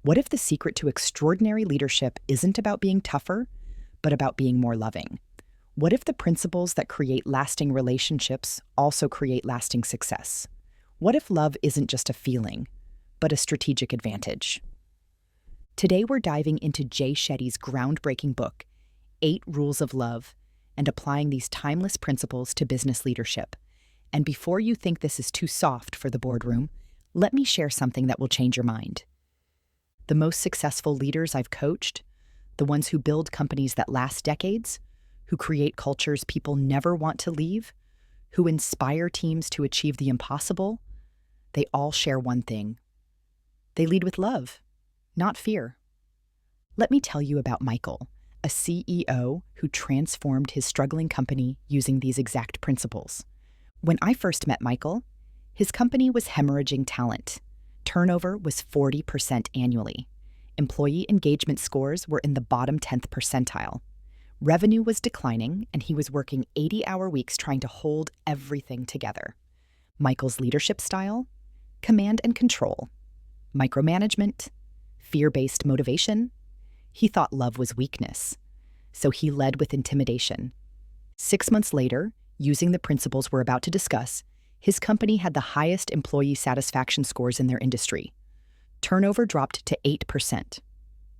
What if the secret to extraordinary leadership isn't about being tougher, but about being more loving? What if the principles that create lasting relationships also create lasting success? What if love isn't just a feeling, but a strategic advantage? Today we're diving into Jay Shetty's groundbreaking book, 8 Rules of Love, and applying these timeless principles to business leadership. And before you think this is too soft for the boardroom, let me share something that will change your mind. The most successful leaders I've coached, the ones who build companies that last decades, who create cultures people never want to leave, who inspire teams to achieve the impossible, they all share one thing. They lead with love, not fear. Let me tell you about Michael, a CEO who transformed his struggling company using these exact principles. When I first met Michael, his company was hemorrhaging talent. Turnover was 40% annually. Employee engagement scores were in the bottom 10th percentile. Revenue was declining, and he was working 80-hour weeks trying to hold everything together. Michael's leadership style? Command and control. Micromanagement. Fear-based motivation. He thought love was weakness, so he led with intimidation. 6 months later, using the principles we're about to discuss, his company had the highest employee satisfaction scores in their industry. Turnover dropped to 8%.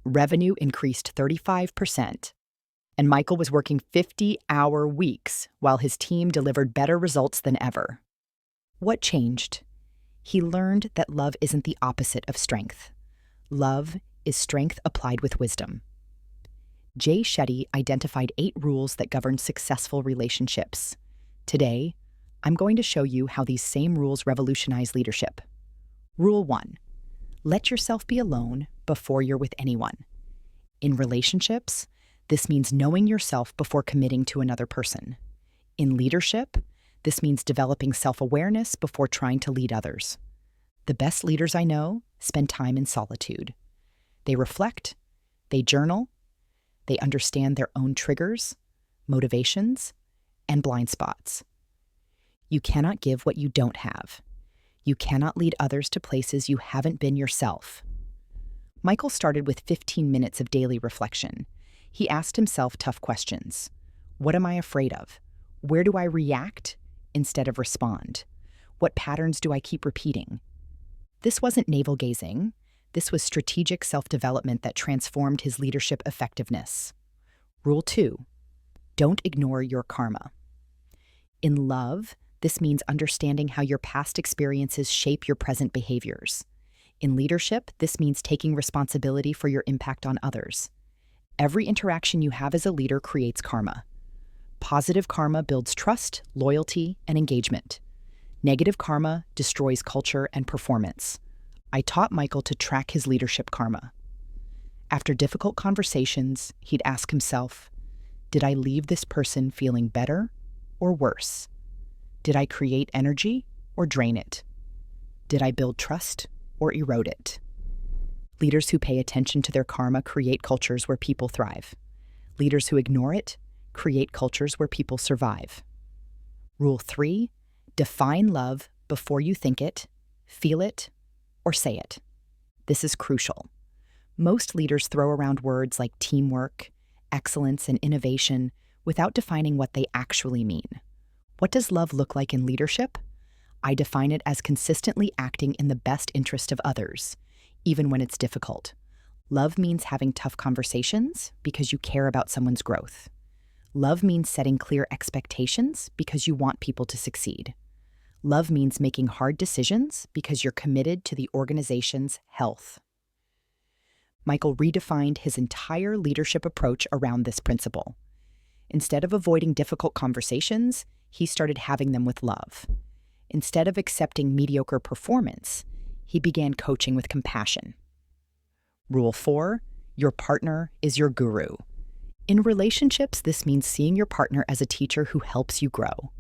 Revenue increased 35%. And Michael was working 50-hour weeks while his team delivered better results than ever. What changed? He learned that love isn't the opposite of strength. Love is strength applied with wisdom. Jay Shetty identified 8 rules that govern successful relationships. Today, I'm going to show you how these same rules revolutionize leadership. Rule 1. Let yourself be alone before you're with anyone. In relationships, this means knowing yourself before committing to another person. In leadership, this means developing self-awareness before trying to lead others. The best leaders I know spend time in solitude. They reflect, they journal, they understand their own triggers, motivations, and blind spots. You cannot give what you don't have. You cannot lead others to places you haven't been yourself. Michael started with 15 minutes of daily reflection. He asked himself tough questions. What am I afraid of? Where do I react instead of respond? What patterns do I keep repeating? This wasn't navel-gazing. This was strategic self-development that transformed his leadership effectiveness. Rule 2. Don't ignore your karma. In love, this means understanding how your past experiences shape your present behaviors. In leadership, this means taking responsibility for your impact on others. Every interaction you have as a leader creates karma. Positive karma builds trust, loyalty, and engagement. Negative karma destroys culture and performance. I taught Michael to track his leadership karma. After difficult conversations, he'd ask himself, did I leave this person feeling better or worse? Did I create energy or drain it? Did I build trust or erode it? Leaders who pay attention to their karma create cultures where people thrive. Leaders who ignore it create cultures where people survive. Rule 3, define love before you think it, feel it, or say it. This is crucial. Most leaders throw around words like teamwork, excellence, and innovation without defining what they actually mean. What does love look like in leadership? I define it as consistently acting in the best interest of others, even when it's difficult. Love means having tough conversations because you care about someone's growth. Love means setting clear expectations because you want people to succeed. Love means making hard decisions because you're committed to the organization's health. Michael redefined his entire leadership approach around this principle. Instead of avoiding difficult conversations, he started having them with love. Instead of accepting mediocre performance, he began coaching with compassion. Rule 4, your partner is your guru. In relationships, this means seeing your partner as a teacher who helps you grow.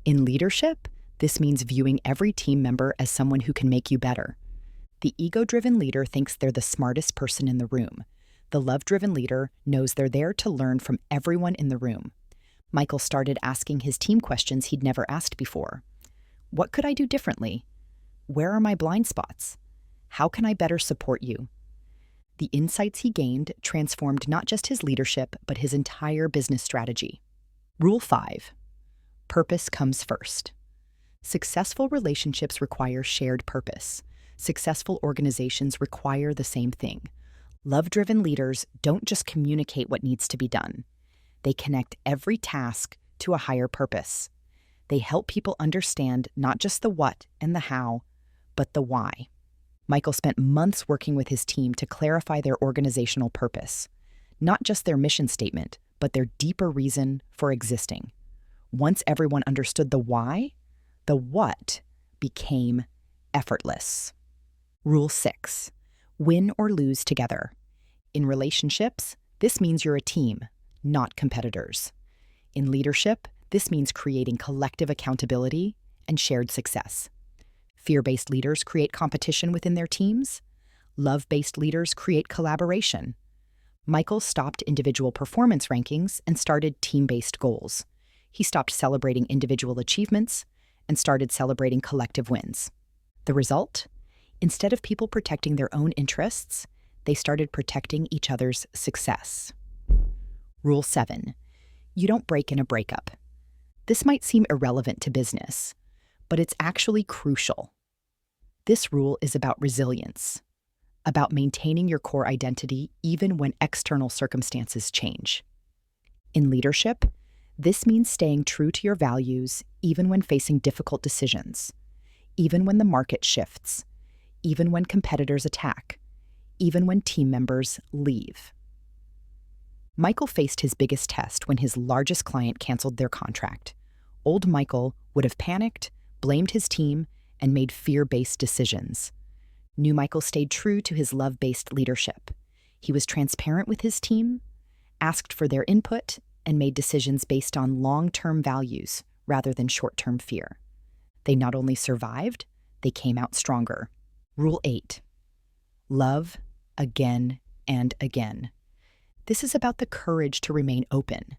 In leadership, this means viewing every team member as someone who can make you better. The ego-driven leader thinks they're the smartest person in the room. The love-driven leader knows they're there to learn from everyone in the room. Michael started asking his team questions he'd never asked before. What could I do differently? Where are my blind spots? How can I better support you? The insights he gained transformed not just his leadership, but his entire business strategy. Rule 5. Purpose comes first. Successful relationships require shared purpose. Successful organizations require the same thing. Love-driven leaders don't just communicate what needs to be done. They connect every task to a higher purpose. They help people understand not just the what and the how, but the why. Michael spent months working with his team to clarify their organizational purpose, not just their mission statement, but their deeper reason for existing. Once everyone understood the why, the what became effortless. Rule 6. Win or lose together. In relationships, this means you're a team, not competitors. In leadership, this means creating collective accountability and shared success. Fear-based leaders create competition within their teams. Love-based leaders create collaboration. Michael stopped individual performance rankings and started team-based goals. He stopped celebrating individual achievements and started celebrating collective wins. The result? Instead of people protecting their own interests, they started protecting each other's success. Rule 7. You don't break in a breakup. This might seem irrelevant to business, but it's actually crucial. This rule is about resilience, about maintaining your core identity even when external circumstances change. In leadership, this means staying true to your values even when facing difficult decisions, even when the market shifts, even when competitors attack, even when team members leave. Michael faced his biggest test when his largest client canceled their contract. Old Michael would have panicked, blamed his team, and made fear-based decisions. New Michael stayed true to his love-based leadership. He was transparent with his team, asked for their input, and made decisions based on long-term values rather than short-term fear. They not only survived, they came out stronger. Rule 8. Love again and again. This is about the courage to remain open,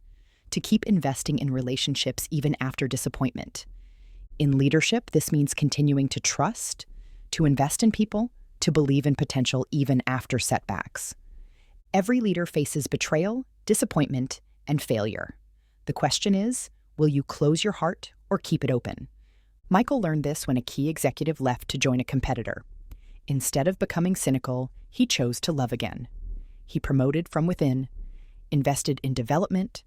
to keep investing in relationships even after disappointment. In leadership, this means continuing to trust, to invest in people, to believe in potential even after setbacks. Every leader faces betrayal, disappointment, and failure. The question is, will you close your heart or keep it open? Michael learned this when a key executive left to join a competitor. Instead of becoming cynical, he chose to love again. He promoted from within, invested in development,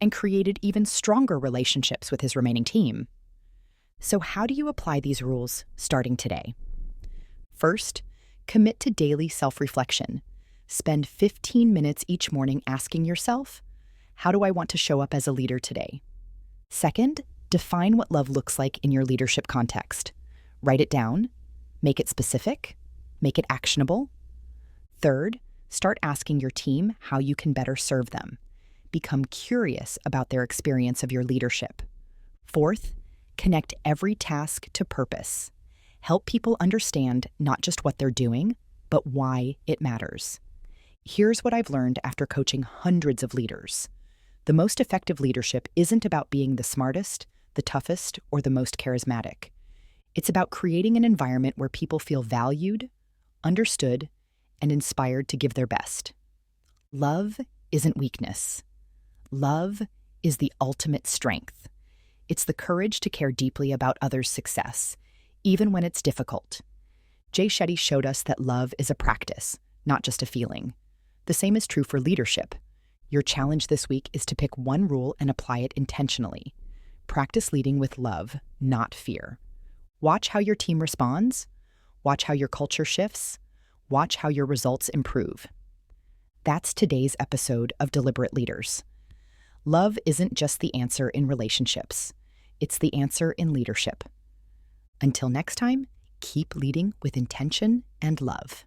and created even stronger relationships with his remaining team. So how do you apply these rules starting today? First, commit to daily self-reflection. Spend 15 minutes each morning asking yourself, how do I want to show up as a leader today? Second, define what love looks like in your leadership context. Write it down, make it specific, make it actionable. Third, start asking your team how you can better serve them. Become curious about their experience of your leadership. Fourth, connect every task to purpose. Help people understand not just what they're doing, but why it matters. Here's what I've learned after coaching hundreds of leaders. The most effective leadership isn't about being the smartest, the toughest, or the most charismatic. It's about creating an environment where people feel valued, understood, and inspired to give their best. Love isn't weakness. Love is the ultimate strength. It's the courage to care deeply about others' success, even when it's difficult. Jay Shetty showed us that love is a practice, not just a feeling. The same is true for leadership. Your challenge this week is to pick one rule and apply it intentionally. Practice leading with love, not fear. Watch how your team responds. Watch how your culture shifts. Watch how your results improve. That's today's episode of Deliberate Leaders. Love isn't just the answer in relationships. It's the answer in leadership. Until next time, keep leading with intention and love.